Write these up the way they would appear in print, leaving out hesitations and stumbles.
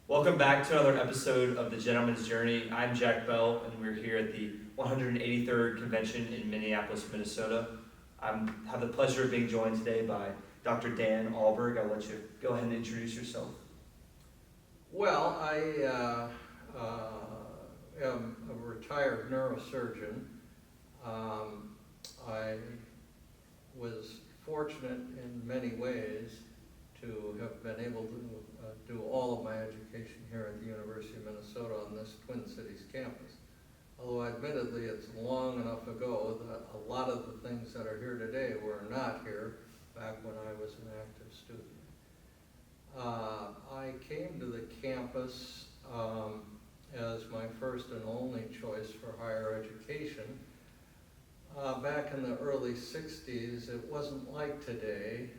Welcome back to another episode of The Gentleman's Journey. I'm Jack Bell, and we're here at the 183rd Convention in Minneapolis, Minnesota. I have the pleasure of being joined today by Dr. Dan Ahlberg. I'll let you go ahead and introduce yourself. Well, I am a retired neurosurgeon. I was fortunate in many ways to have been able to do all of my education here at the University of Minnesota on this Twin Cities campus. Although admittedly it's long enough ago that a lot of the things that are here today were not here back when I was an active student. I came to the campus as my first and only choice for higher education. Back in the early 60s, it wasn't like today.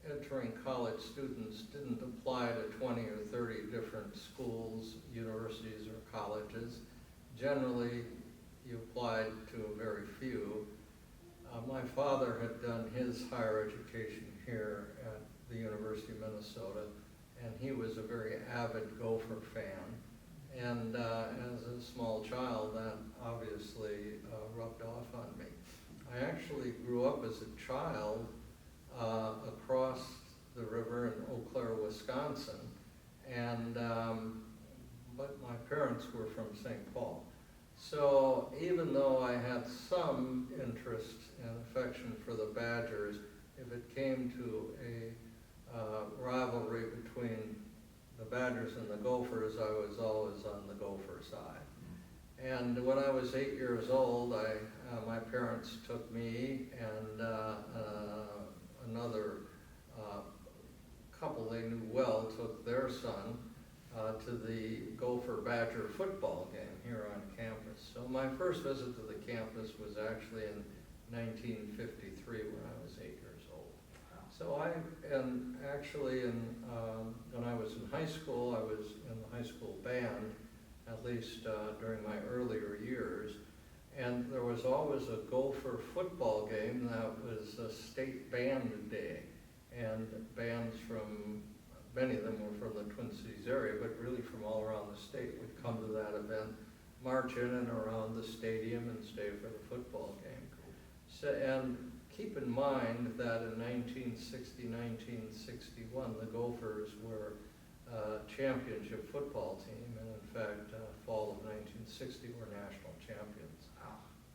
Entering college students didn't apply to 20 or 30 different schools, universities, or colleges. Generally, you applied to a very few. My father had done his higher education here at the University of Minnesota, and he was a very avid Gopher fan. And as a small child, that obviously rubbed off on me. I actually grew up as a child across the river in Eau Claire, Wisconsin, and but my parents were from St. Paul. So even though I had some interest and affection for the Badgers, if it came to a rivalry between the Badgers and the Gophers, I was always on the Gopher side. And when I was 8 years old, my parents took me and another couple they knew well took their son to the Gopher Badger football game here on campus. So my first visit to the campus was actually in 1953 when I was 8 years old. So and actually when I was in high school, I was in the high school band, at least during my earlier years. And there was always a Gopher football game that was a state band day. And bands from, many of them were from the Twin Cities area, but really from all around the state would come to that event, march in and around the stadium and stay for the football game. So, and keep in mind that in 1960, 1961, the Gophers were a championship football team, and in fact, fall of 1960 were national champions.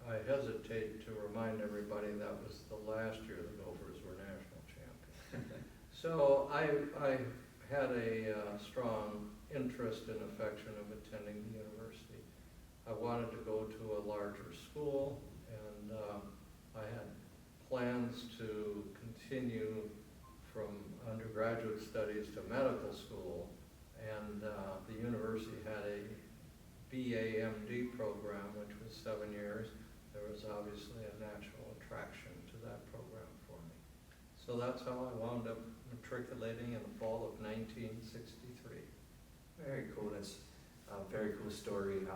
I hesitate to remind everybody that was the last year the Gophers were national champions. So I had a strong interest and affection of attending the university. I wanted to go to a larger school, and I had plans to continue from undergraduate studies to medical school, and the university had a BA-MD program, which was 7 years. There was obviously a natural attraction to that program for me. So that's how I wound up matriculating in the fall of 1963. Very cool. That's a very cool story.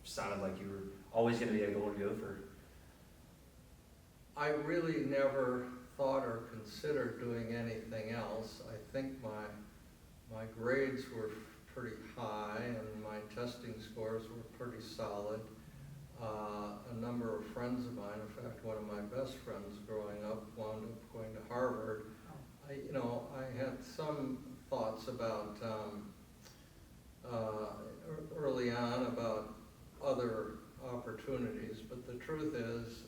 Sounded like you were always going to be a Golden Gopher. I really never thought or considered doing anything else. I think my grades were pretty high and my testing scores were pretty solid. A number of friends of mine, in fact, one of my best friends growing up wound up going to Harvard. I had some thoughts about early on about other opportunities, but the truth is,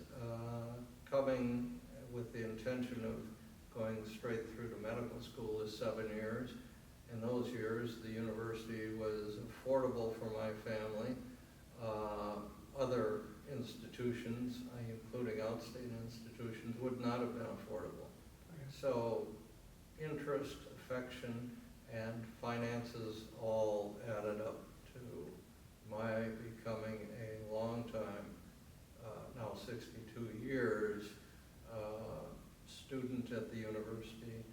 coming with the intention of going straight through to medical school is 7 years. In those years, the university was affordable for my family. Other institutions, including outstate institutions, would not have been affordable. So interest, affection, and finances all added up to my becoming a long time, now 62 years, student at the university,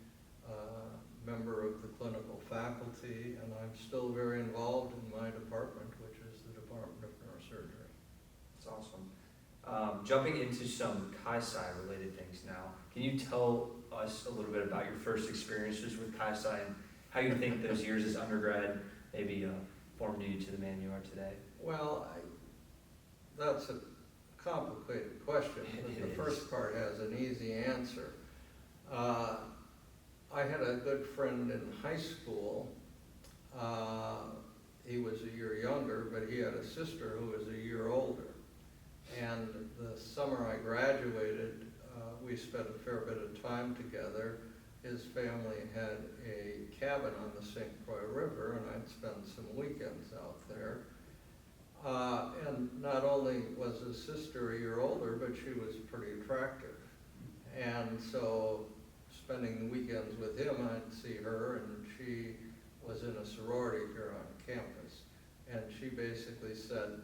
member of the clinical faculty, and I'm still very involved in my department, which is the Department of Neurosurgery. That's awesome. Jumping into some Chi-Sci related things now, can you tell us a little bit about your first experiences with Chi-Sci how you think those years as undergrad maybe formed you to the man you are today. Well, that's a complicated question, but It the is. first part has an easy answer. I had a good friend in high school. He was a year younger, but he had a sister who was a year older. And the summer I graduated, we spent a fair bit of time together. His family had a cabin on the St. Croix River, and I'd spend some weekends out there. And not only was his sister a year older, but she was pretty attractive. And so spending the weekends with him, I'd see her, and she was in a sorority here on campus. And she basically said,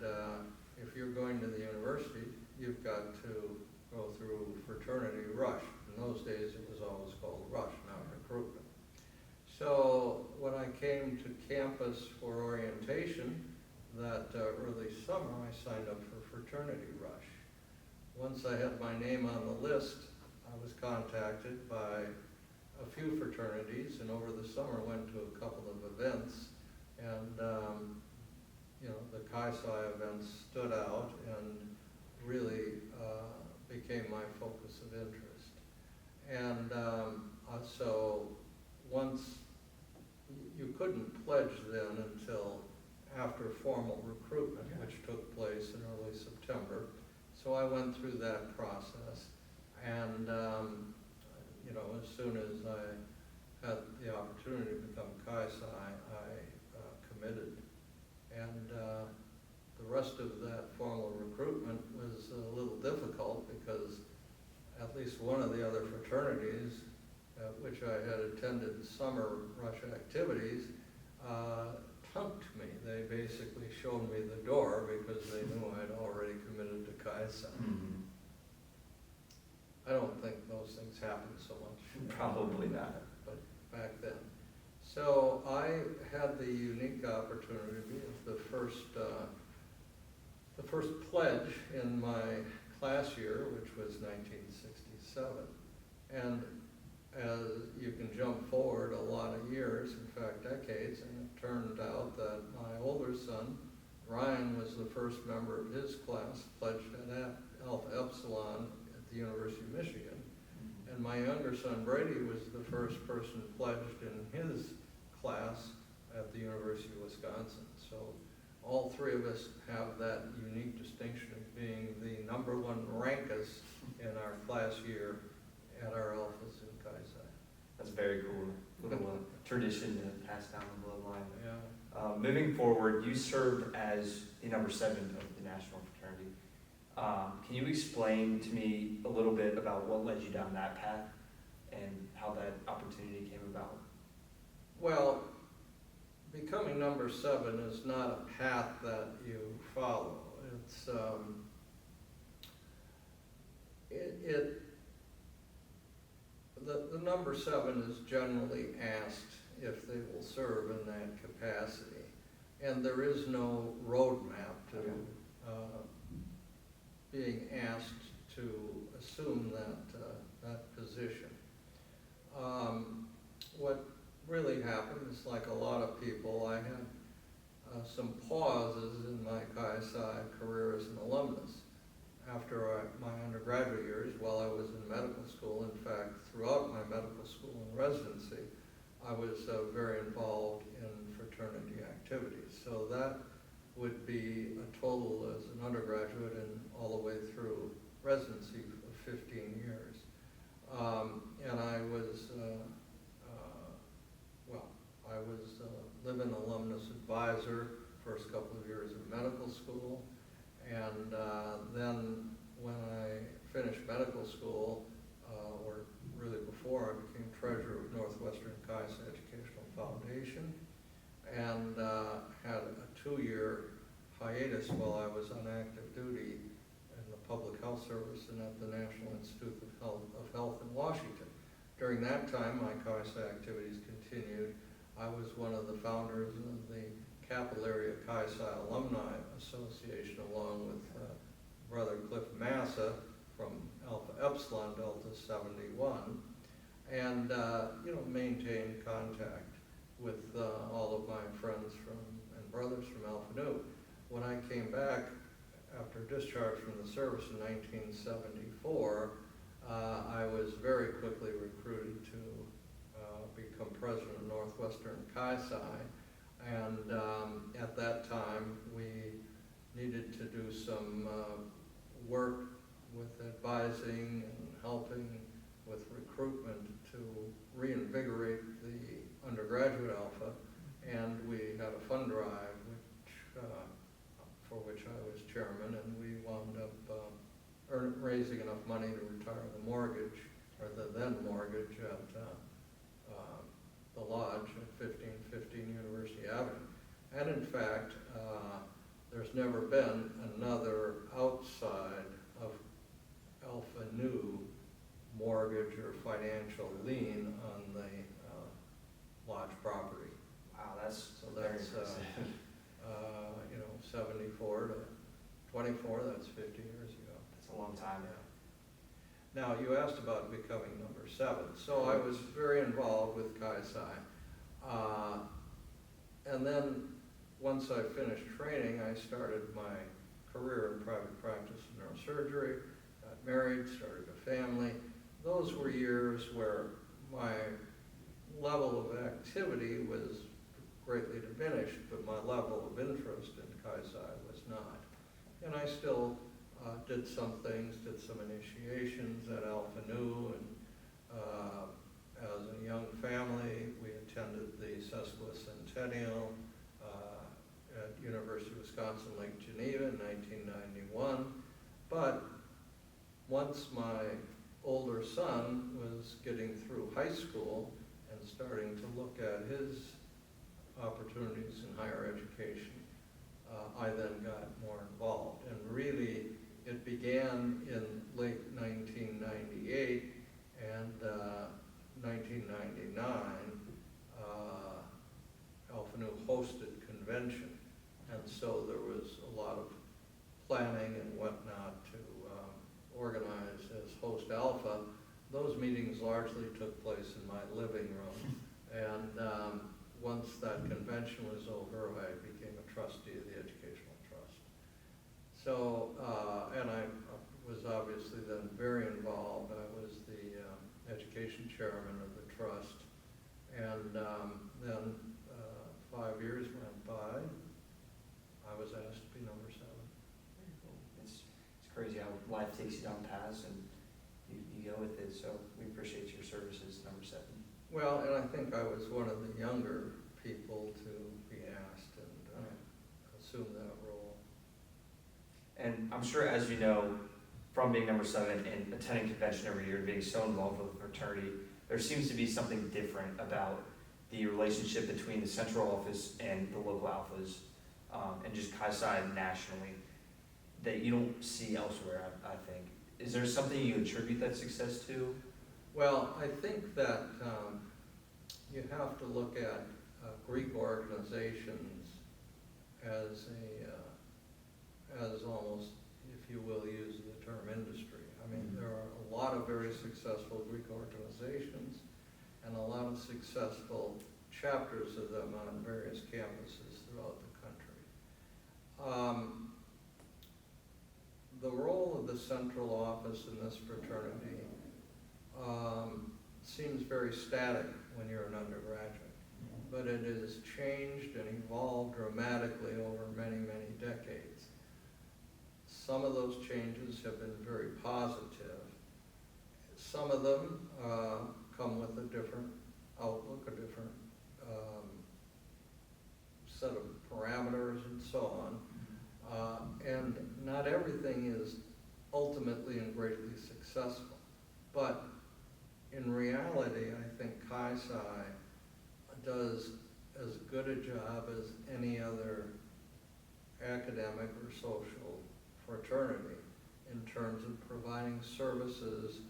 if you're going to the university, you've got to go through fraternity rush. In those days, it was always called rush, not recruitment. So when I came to campus for orientation that early summer, I signed up for fraternity rush. Once I had my name on the list, I was contacted by a few fraternities, and over the summer went to a couple of events, and the Chi Psi events stood out and really became my focus of interest. And so once, you couldn't pledge then until after formal recruitment, which took place in early September. So I went through that process, and as soon as I had the opportunity to become Chi Psi, I committed. And the rest of that formal recruitment was a little difficult because at least one of the other fraternities at which I had attended summer rush activities punked me. They basically showed me the door because they knew I'd already committed to Chi Psi. Mm-hmm. I don't think those things happen so much. Probably not. But back then. So I had the unique opportunity of the first pledge in my class year, which was 1967. And as you can jump forward a lot of years, in fact decades, and it turned out that my older son, Ryan, was the first member of his class pledged at Alpha Epsilon at the University of Michigan. And my younger son, Brady, was the first person pledged in his class at the University of Wisconsin. So all three of us have that unique distinction of being the #1 rankus in our class year at our Alphas and Chi Psi. That's very cool. Little tradition to pass down the bloodline. Yeah. Moving forward, you served as the #7 of the National Fraternity. Can you explain to me a little bit about what led you down that path and how that opportunity came about? Well, becoming #7 is not a path that you follow. It's the #7 is generally asked if they will serve in that capacity, and there is no roadmap to being asked to assume that position. What really happened is, like a lot of people, I had some pauses in my Chi Psi career as an alumnus. After my undergraduate years, while I was in medical school, in fact, throughout my medical school and residency, I was very involved in fraternity activities. So that would be a total as an undergraduate and all the way through residency of 15 years. And I was, I was live-in alumnus advisor first couple of years of medical school. And then when I finished medical school, or really before, I became treasurer of Northwestern Chi Psi Educational Foundation, and had a 2-year hiatus while I was on active duty in the Public Health Service and at the National Institute of Health in Washington. During that time, my Chi Psi activities continued. I was one of the founders of the Capital Area Chi Psi Alumni Association, along with Brother Cliff Massa from Alpha Epsilon Delta 71, and maintained contact. with all of my friends and brothers from Alpha Nu. When I came back after discharge from the service in 1974, I was very quickly recruited to become president of Northwestern Chi Psi. And at that time, we needed to do some work with advising and helping with recruitment to reinvigorate the undergraduate Alpha. And we had a fund drive, for which I was chairman, and we wound up raising enough money to retire the mortgage, or the then mortgage at the lodge at 1515 University Avenue. And in fact, there's never been another outside of Alpha Nu mortgage or financial lien on the lodge property. Wow, that's So very that's, impressive. 74 to 24, that's 50 years ago. That's a long time. Yeah. Now, you asked about becoming number 7. So I was very involved with Chi Psi. And then once I finished training, I started my career in private practice in neurosurgery, got married, started a family. Those were years where my level of activity was greatly diminished, but my level of interest in Chi Psi was not. And I still did some things, did some initiations at Alpha Nu, and as a young family, we attended the sesquicentennial at University of Wisconsin-Lake Geneva in 1991. But once my older son was getting through high school and starting to look at his opportunities in higher education, I then got more involved. And really, it began in late 1998 and 1999, Alpha Nu hosted convention. And so there was a lot of planning and whatnot to organize as host Alpha. Those meetings largely took place in my living room. And once that convention was over, I became a trustee of the Educational Trust. So, and I was obviously then very involved. I was the education chairman of the trust. And then 5 years went by. I was asked to be number 7. Very cool. It's crazy how life takes you down paths and you go with it. So we appreciate your services, number 7. Well, and I think I was one of the younger people to be asked and assume that role. And I'm sure, as you know, from being number 7 and attending convention every year and being so involved with the fraternity, there seems to be something different about the relationship between the central office and the local alphas, and just Chi Psi nationally, that you don't see elsewhere, I think. Is there something you attribute that success to? Well, I think that you have to look at Greek organizations as almost, if you will, use the term industry. I mean, there are a lot of very successful Greek organizations and a lot of successful chapters of them on various campuses throughout the country. The role of the central office in this fraternity seems very static when you're an undergraduate, but it has changed and evolved dramatically over many, many decades. Some of those changes have been very positive. Some of them come with a different outlook, a different set of parameters and so on. And not everything is ultimately and greatly successful. But in reality, I think Chi Psi does as good a job as any other academic or social fraternity in terms of providing services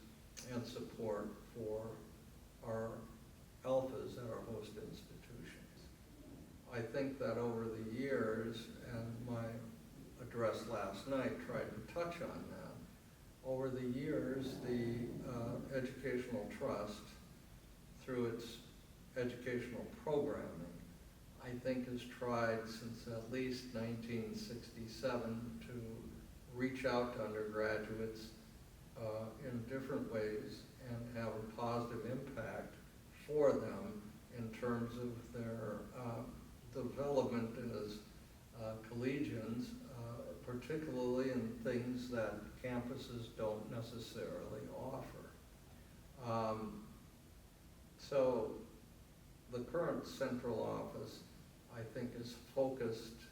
and support for our alphas at our host institutions. I think that over the years, and my address last night tried to touch on that, over the years, the Educational Trust, through its educational programming, I think, has tried since at least 1967 to reach out to undergraduates in different ways and have a positive impact for them in terms of their development as collegians, particularly in things that campuses don't necessarily offer. So the current central office, I think, is focused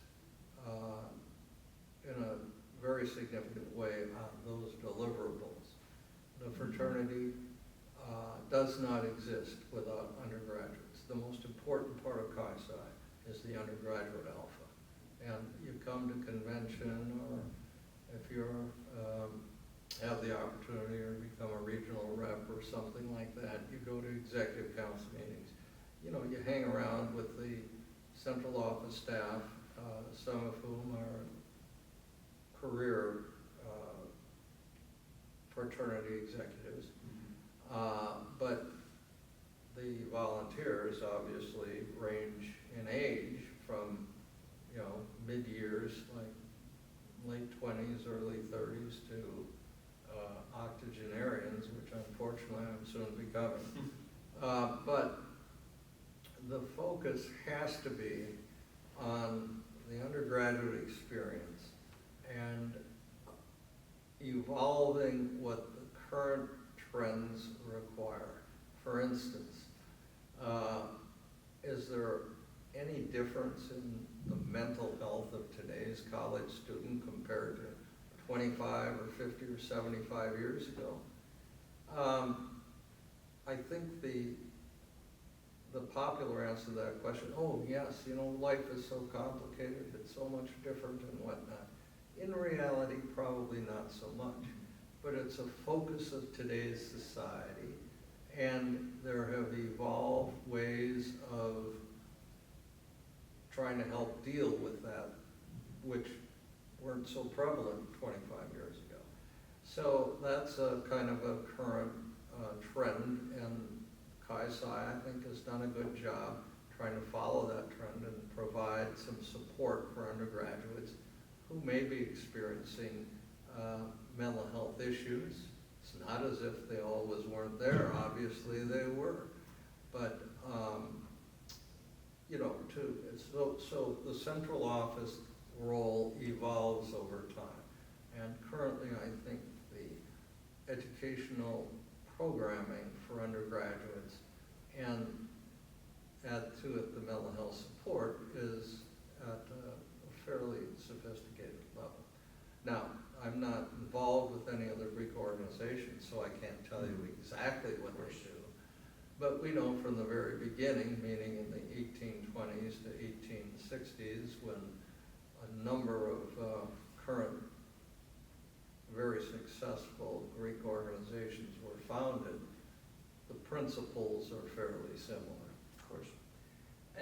in a very significant way on those deliverables. The fraternity does not exist without undergraduates. The most important part of Chi-Sci is the undergraduate alpha. And you come to convention, or if you're have the opportunity or become a regional rep or something like that, you go to executive council meetings. You know, you hang around with the central office staff, some of whom are career fraternity executives. But the volunteers obviously range in age from, you know, mid-years, like late 20s, early 30s, to octogenarians, which unfortunately I'm soon becoming. But the focus has to be on the undergraduate experience and evolving what the current trends require. For instance, is there any difference in the mental health of today's college student compared to 25 or 50 or 75 years ago? I think the popular answer to that question, oh yes, you know, life is so complicated, it's so much different and whatnot. In reality, probably not so much, but it's a focus of today's society, and there have evolved ways of trying to help deal with that, which weren't so prevalent 25 years ago. So that's a kind of a current trend, and Chi-Sci, I think, has done a good job trying to follow that trend and provide some support for undergraduates who may be experiencing mental health issues. It's not as if they always weren't there, obviously they were. But, you know, so the central office role evolves over time. And currently, I think the educational programming for undergraduates and add to it the mental health support is at a fairly sophisticated level. Now, I'm not involved with any other Greek organizations, so I can't tell you exactly what they do. But we know from the very beginning, meaning in the 1820s to 1860s, when a number of current very successful Greek organizations were founded, the principles are fairly similar. Of course.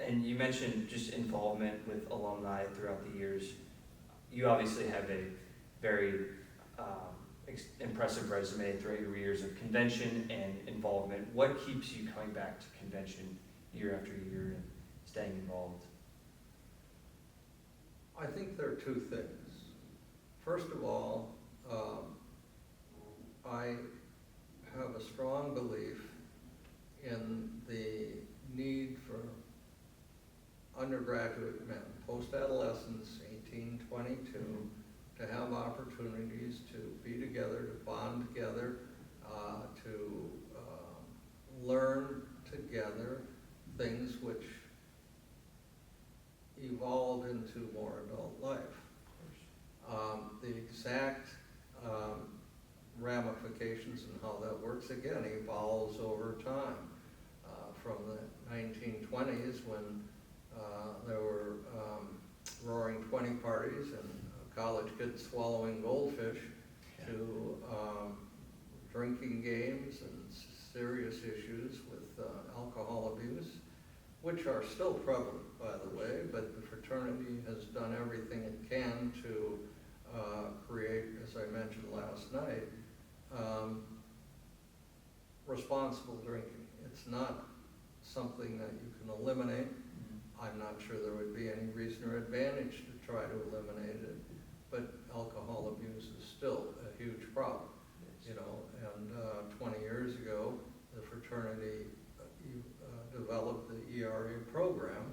And you mentioned just involvement with alumni throughout the years. You obviously have a very impressive resume throughout your years of convention and involvement. What keeps you coming back to convention year after year and staying involved? I think there are two things. First of all, I have a strong belief in the need for undergraduate men, post-adolescents, 18, 22, to have opportunities to be together, to bond together, to learn together things which evolve into more adult life. The exact ramifications and how that works, again, evolves over time. From the 1920s, when there were roaring 20 parties and college kids swallowing goldfish, to drinking games and serious issues with alcohol abuse, which are still prevalent, by the way, but the fraternity has done everything it can to create, as I mentioned last night, responsible drinking. It's not something that you can eliminate. I'm not sure there would be any reason or advantage to try to eliminate it, but alcohol abuse is still a huge problem, you know. And 20 years ago, the fraternity developed the ERA program,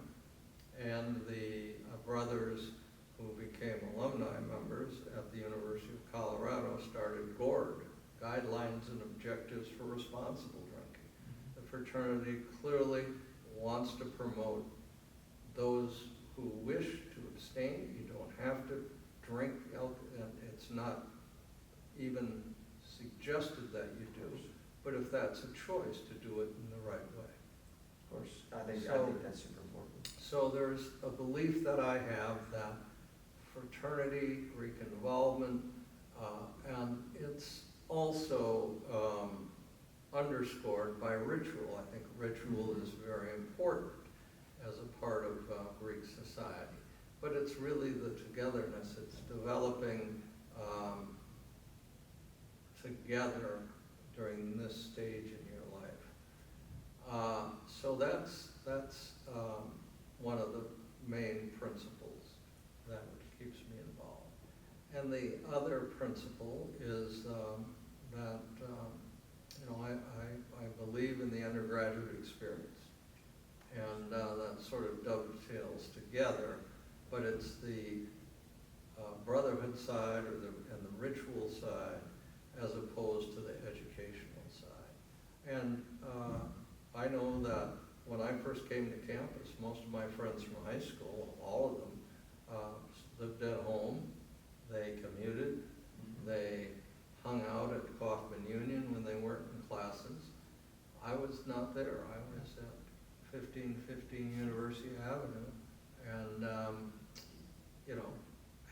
and the brothers who became alumni members at the University of Colorado started GORD, Guidelines and Objectives for Responsible Drinking. The fraternity clearly wants to promote those who wish to abstain. You don't have to drink alcohol, and it's not even suggested that you do, but if that's a choice, to do it in the right way. Of course, I think that's super important. So there's a belief that I have that fraternity, Greek involvement, and it's also underscored by ritual. I think ritual is very important as a part of Greek society. But it's really the togetherness. It's developing together during this stage in your life. So that's one of the main principles that keeps me involved. And the other principle is that you know, I believe in the undergraduate experience, and that sort of dovetails together. But it's the brotherhood side and the ritual side, as opposed to the educational side. And I know that when I first came to campus, most of my friends from high school, all of them, lived at home. They commuted. They hung out at Kaufman Union when they weren't in classes. I was not there. I was at 1515 University Avenue, and you know,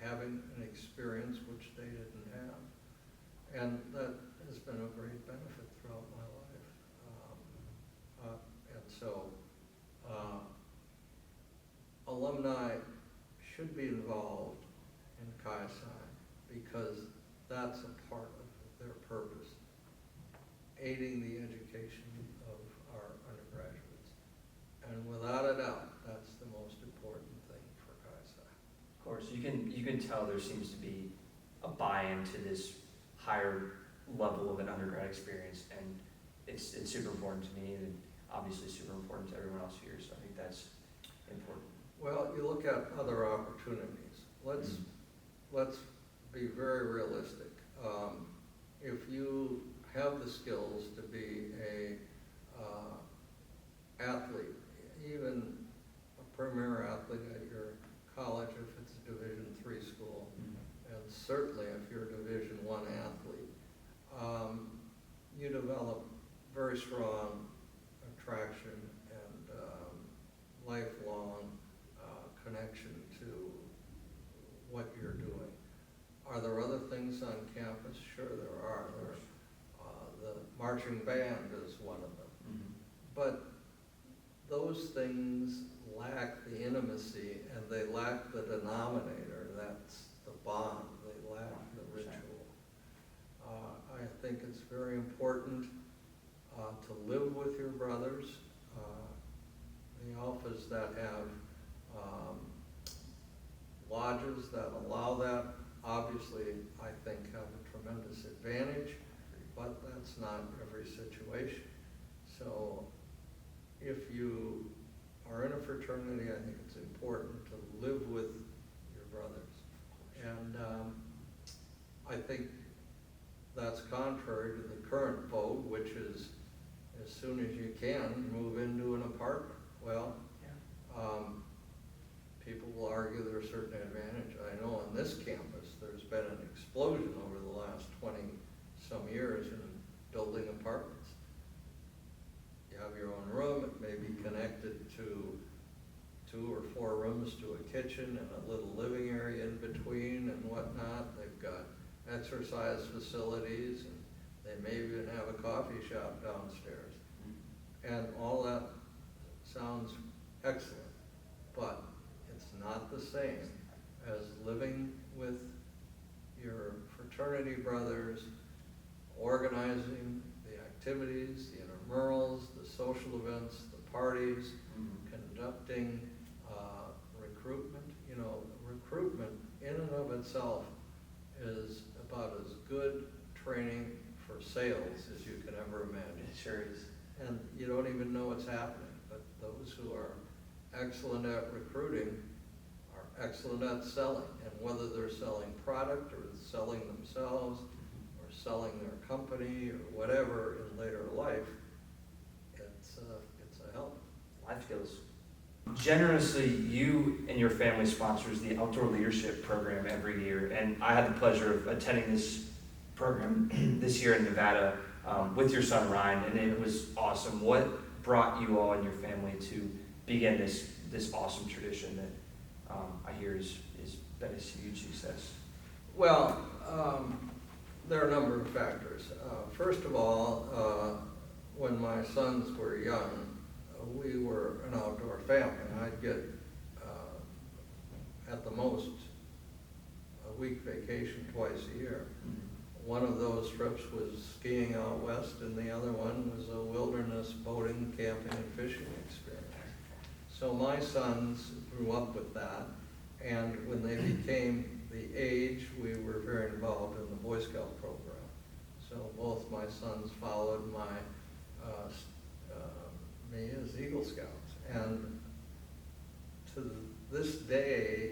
having an experience which they didn't have. And that has been a great benefit throughout my life. And so, alumni should be involved in Chi Psi, because that's a part of their purpose, aiding the education of our undergraduates. And without a doubt, that's the most important thing for Chi Psi. Of course, you can tell there seems to be a buy-in to this higher level of an undergrad experience, and it's super important to me, and obviously super important to everyone else here. So I think that's important. Well, you look at other opportunities. Let's be very realistic. If you have the skills to be a athlete, even a premier athlete at your college, if it's a Division III school, and certainly if you're a Division I athlete, you develop very strong attraction and lifelong connection to what you're doing. Are there other things on campus? Sure there are. The marching band is one of them. But those things lack the intimacy, and they lack the denominator. That's the bond. They lack the ritual. I think it's very important to live with your brothers. The alphas that have lodges that allow that, obviously, I think have a tremendous advantage, but that's not every situation. So if you are in a fraternity, I think it's important to live with your brothers. And I think that's contrary to the current vogue, which is as soon as you can, move into an apartment. Well, people will argue there's a certain advantage. I know on this campus, there's been an explosion over the last 20-some years in building apartments. You have your own room. It may be connected to 2 or 4 rooms to a kitchen and a little living area in between and whatnot. They've got exercise facilities, and they may even have a coffee shop downstairs. And all that sounds excellent, but it's not the same as living with your fraternity brothers, organizing the activities, the intramurals, the social events, the parties, conducting recruitment. You know, recruitment in and of itself is about as good training for sales as you can ever imagine. It sure is. And you don't even know what's happening, but those who are excellent at recruiting are excellent at selling. And whether they're selling product or selling themselves or selling their company or whatever in later life, it's a help. Life skills. Generously, you and your family sponsors the Outdoor Leadership Program every year, and I had the pleasure of attending this program this year in Nevada with your son Ryan, and it was awesome. What brought you all and your family to begin this awesome tradition that I hear is been a huge success? Well, there are a number of factors. First of all, when my sons were young, we were an outdoor family. I'd get, at the most, a week vacation twice a year. One of those trips was skiing out west, and the other one was a wilderness boating, camping, and fishing experience. So my sons grew up with that, and when they became the age, we were very involved in the Boy Scout program. So both my sons followed me as Eagle Scouts, and to this day,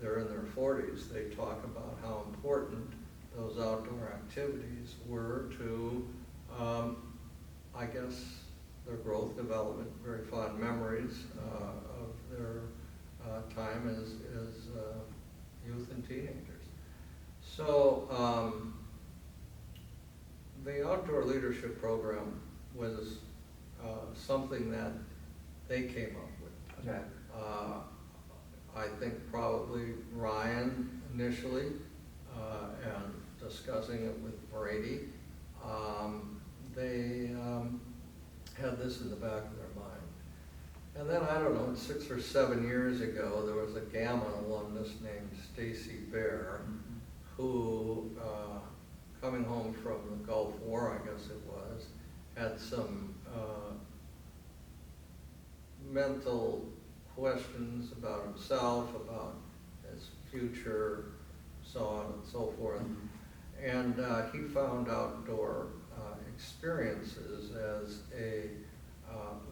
they're in their 40s, they talk about how important those outdoor activities were to, I guess, their growth, development, very fond memories of their time as youth and teenagers. So the Outdoor Leadership Program was something that they came up with. Okay. I think probably Ryan initially, and discussing it with Brady, they had this in the back of their mind. And then, I don't know, 6 or 7 years ago, there was a Gamma alumnus named Stacy Bear, who, coming home from the Gulf War, I guess it was, had some mental questions about himself, about his future, so on and so forth. And he found outdoor experiences as a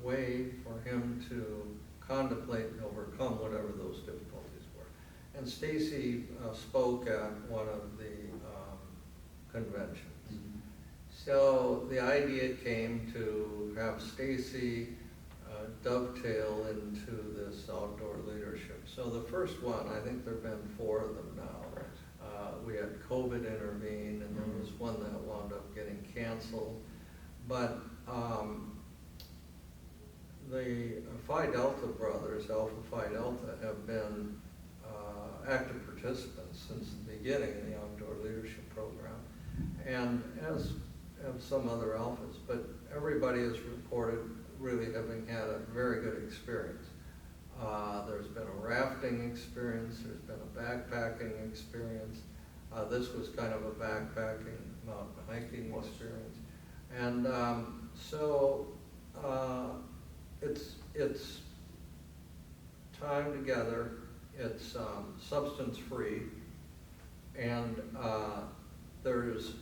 way for him to contemplate and overcome whatever those difficulties were. And Stacy spoke at one of the conventions. So the idea came to have Stacy dovetail into this outdoor leadership. So the first one, I think there have been 4 of them now. We had COVID intervene, and there was one that wound up getting canceled. But the Phi Delta brothers, Alpha Phi Delta, have been active participants since the beginning of the Outdoor Leadership Program, and as have some other alphas. But everybody has reported really having had a very good experience. There's been a rafting experience, there's been a backpacking experience. This was kind of a backpacking mountain hiking experience. And so it's time together, it's substance free, and there's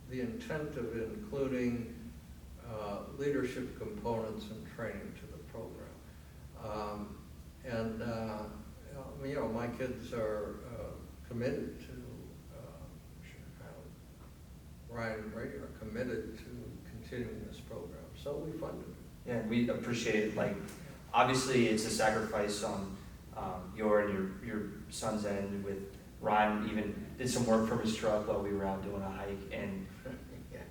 the intent of including leadership components and training to the program. You know, my kids are committed to, Ryan and Brady are committed to continuing this program, so we funded it. Yeah, we appreciate it. Like, obviously, it's a sacrifice on your and your son's end. With Ryan, even did some work from his truck while we were out doing a hike, and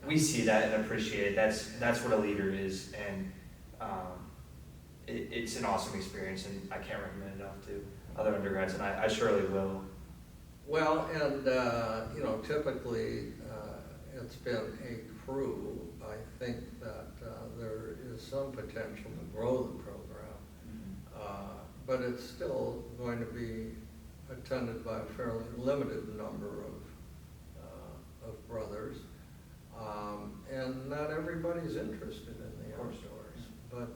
we see that and appreciate it. That's what a leader is, and it's an awesome experience, and I can't recommend it enough to other undergrads, and I surely will. Well, and you know, typically it's been a crew. I think that there is some potential to grow the program, but it's still going to be attended by a fairly limited number of brothers. And not everybody's interested in the outdoors, but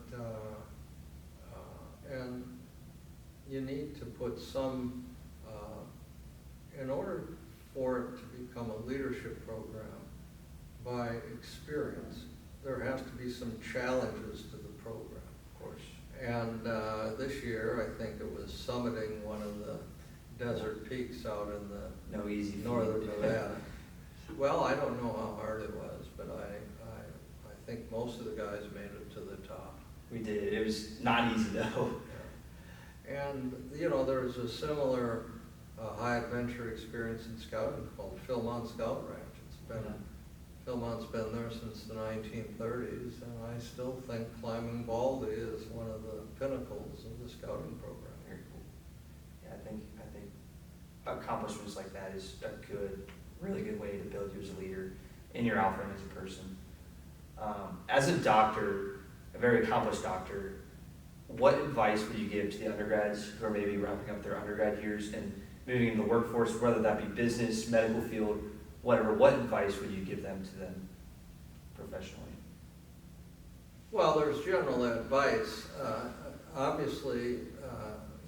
put some, in order for it to become a leadership program by experience, there has to be some challenges to the program. Of course. And this year, I think it was summiting one of the desert peaks out in the No easy feat. northern Nevada. Well, I don't know how hard it was, but I think most of the guys made it to the top. We did. It was not easy though. Yeah. And, you know, there's a similar high adventure experience in scouting called Philmont Scout Ranch. It's been, Philmont's been there since the 1930s, and I still think climbing Baldy is one of the pinnacles of the scouting program. Very cool. Yeah, I think accomplishments like that is a good, really good way to build you as a leader in your outfit as a person. As a doctor, a very accomplished doctor, what advice would you give to the undergrads who are maybe wrapping up their undergrad years and moving into the workforce, whether that be business, medical field, whatever? What advice would you give them to them professionally? Well, there's general advice. Obviously,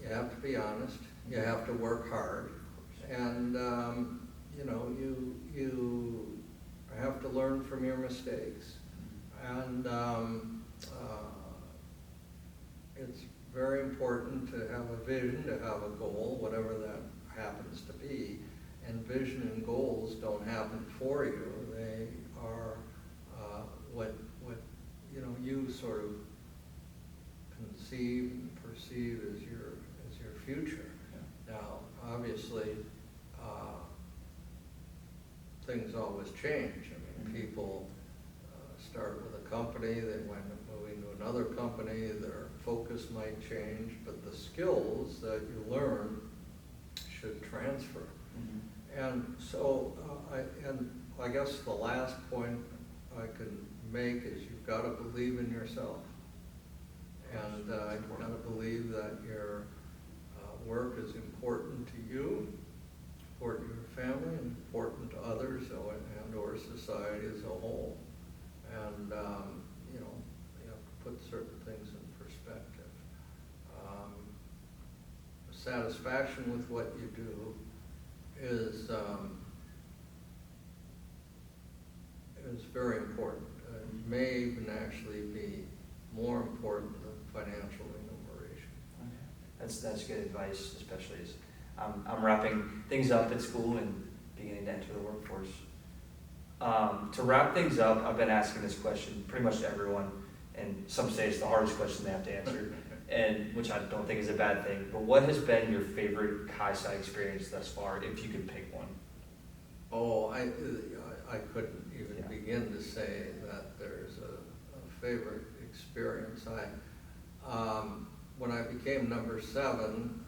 you have to be honest. You have to work hard, and you know, you have to learn from your mistakes. And it's very important to have a vision, to have a goal, whatever that happens to be. And vision and goals don't happen for you. They are what you know, you sort of conceive and perceive as your future. Yeah. Now, obviously, things always change. I mean, people start with a company, they wind up moving to another company, their focus might change, but the skills that you learn should transfer. And so, I guess the last point I can make is you've got to believe in yourself. And you've got to believe that your work is important to you, important to your family, and important to others and or society as a whole. And, you know, you have to put certain things in perspective. Satisfaction with what you do is very important. It may even actually be more important than financial remuneration. Okay. That's good advice, especially as I'm wrapping things up at school and beginning to enter the workforce. To wrap things up, I've been asking this question pretty much to everyone, and some say it's the hardest question they have to answer, and which I don't think is a bad thing. But what has been your favorite Chi-Sci experience thus far, if you could pick one? Oh, I couldn't even begin to say that there's a favorite experience. When I became number 7,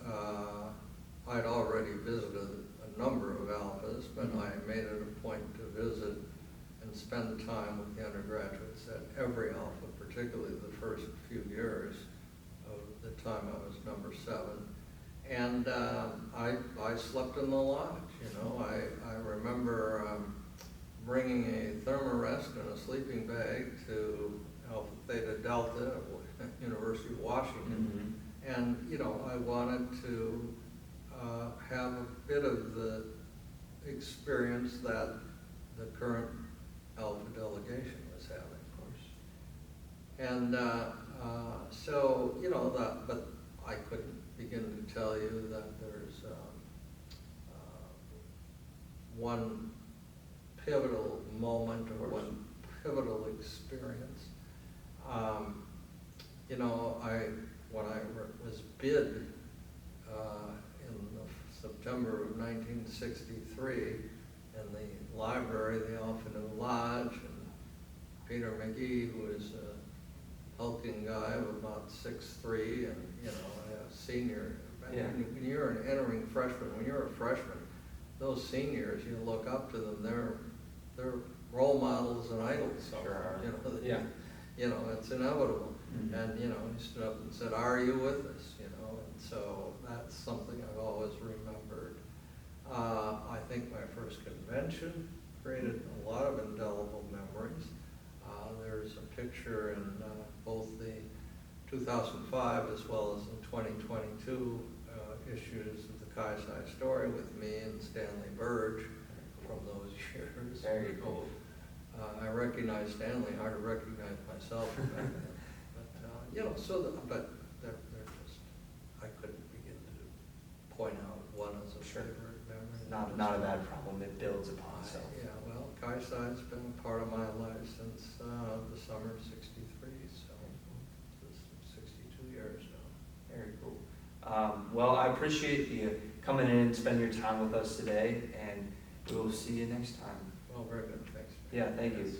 I'd already visited a number of alphas, but I made it a point to visit and spend time with the undergraduates at every alpha, particularly the first few years of the time I was number 7. And I slept in the lodge, you know. I remember bringing a thermarest and a sleeping bag to Alpha Theta Delta at University of Washington. And, you know, I wanted to have a bit of the experience that the current Alpha delegation was having, of course. And so, you know, but I couldn't begin to tell you that there's one pivotal moment or one pivotal experience. You know, when I was bid in September of 1963 in the library, the Alpha Nu Lodge, and Peter McGee, who is a hulking guy of about 6'3", and, you know, a senior. Yeah. When you're an entering freshman, when you're a freshman, those seniors, you look up to them. They're role models and idols. Sure. You know, Yeah. You know, it's inevitable. And, you know, he stood up and said, "Are you with us?" You know, and so that's something I've always remembered. I think my first convention created a lot of indelible memories. There's a picture in both the 2005 as well as in 2022 issues of the Kai-Sai story with me and Stanley Burge from those years. Very cool. I recognize Stanley, hard to recognize myself back then. But, you know, but they're just, I couldn't begin to point out one as a Sure. favorite memory. Not a bad problem, it builds upon itself. Yeah, well, Kai-Sai's been a part of my life since the summer of '63, so it's 62 years now. Very cool. Well, I appreciate you coming in and spending your time with us today, and we will see you next time. Well, very good, thanks. Yeah, thank you.